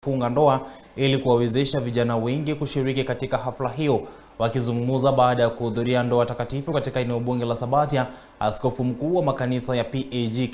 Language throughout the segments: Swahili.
funga ndoa ili kuwawezesha vijana wengi kushiriki katika hafla hiyo. Wakizungumza baada ya kuhudhuria ndoa takatifu katika eneo bunge la Sabatia, askofu mkuu wa makanisa ya PAG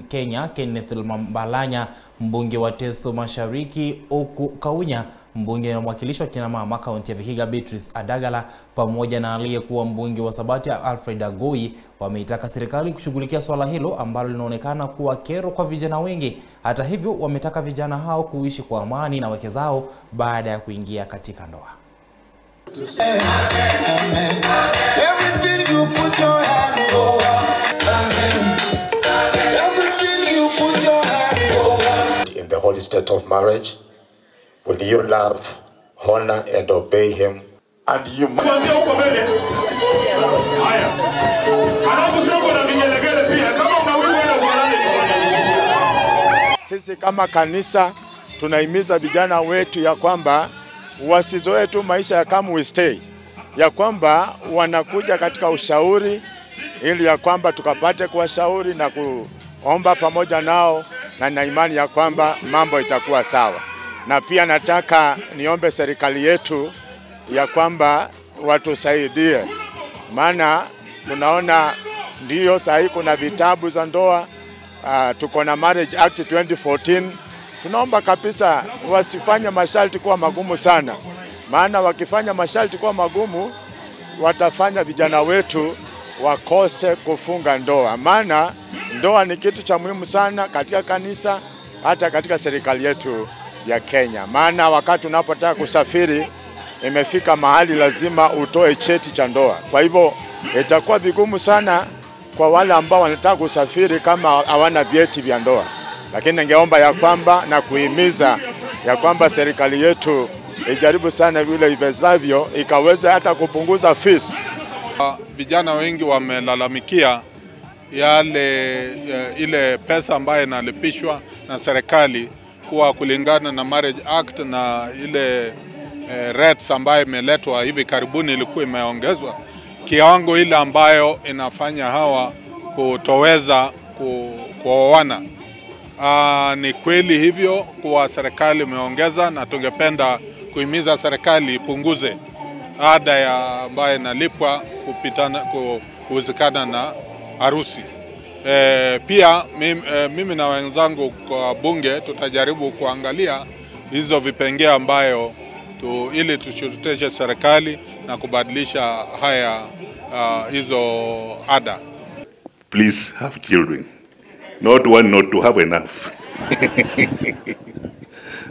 Kenya Kenneth Mbalanya, mbunge wa Teso Mashariki Oku Kaunya, mbunge na mwakilishi wa kina mama kaunti ya Vihiga Beatrice Adagala, pamoja na aliyekuwa mbunge wa Sabatia Alfred Agoi, wameitaka serikali kushughulikia swala hilo ambalo linaonekana kuwa kero kwa vijana wengi. Hata hivyo, wametaka vijana hao kuishi kwa amani na wake zao baada ya kuingia katika ndoa. In the holy state of marriage, will you love, honor, and obey him? And you Sisi kama kanisa tunahimiza vijana wetu ya kwamba wasizoe tu maisha ya come we stay, ya kwamba wanakuja katika ushauri ili ya kwamba tukapate kuwashauri na kuomba pamoja nao, na imani ya kwamba mambo itakuwa sawa. Na pia nataka niombe serikali yetu ya kwamba watusaidie, maana tunaona ndio sahi kuna vitabu za ndoa, tuko na Marriage Act 2014. Tunaomba kabisa wasifanye masharti kuwa magumu sana, maana wakifanya masharti kuwa magumu watafanya vijana wetu wakose kufunga ndoa. Maana ndoa ni kitu cha muhimu sana katika kanisa, hata katika serikali yetu ya Kenya. Maana wakati unapotaka kusafiri, imefika mahali lazima utoe cheti cha ndoa. Kwa hivyo itakuwa vigumu sana kwa wale ambao wanataka kusafiri kama hawana vyeti vya ndoa. Lakini ningeomba ya kwamba na kuhimiza ya kwamba serikali yetu ijaribu sana vile iwezavyo ikaweza hata kupunguza fees. Vijana wengi wamelalamikia ile pesa ambayo inalipishwa na serikali kuwa kulingana na Marriage Act na ile rates ambayo imeletwa hivi karibuni ilikuwa imeongezwa kiwango ile ambayo inafanya hawa kutoweza kuoana. Ni kweli hivyo kwa serikali imeongeza, na tungependa kuhimiza serikali ipunguze ada ya ambayo inalipwa kuhusikana na harusi. Pia mimi na wenzangu kwa bunge tutajaribu kuangalia hizo vipengee ambayo ili tushuruteshe serikali na kubadilisha haya hizo ada. Please have children. Not one, not to have enough.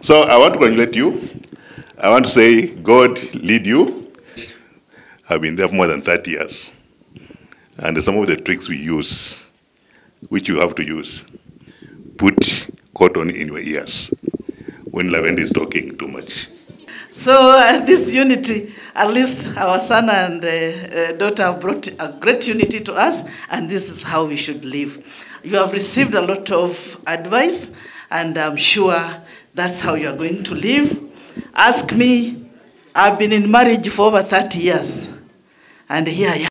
So I want to congratulate you. I want to say God lead you. I've been there for more than 30 years. And some of the tricks we use, which you have to use, put cotton in your ears when Lavender is talking too much. So this unity, at least our son and daughter have brought a great unity to us, and this is how we should live. You have received a lot of advice, and I'm sure that's how you are going to live. Ask me, I've been in marriage for over 30 years, and here I am.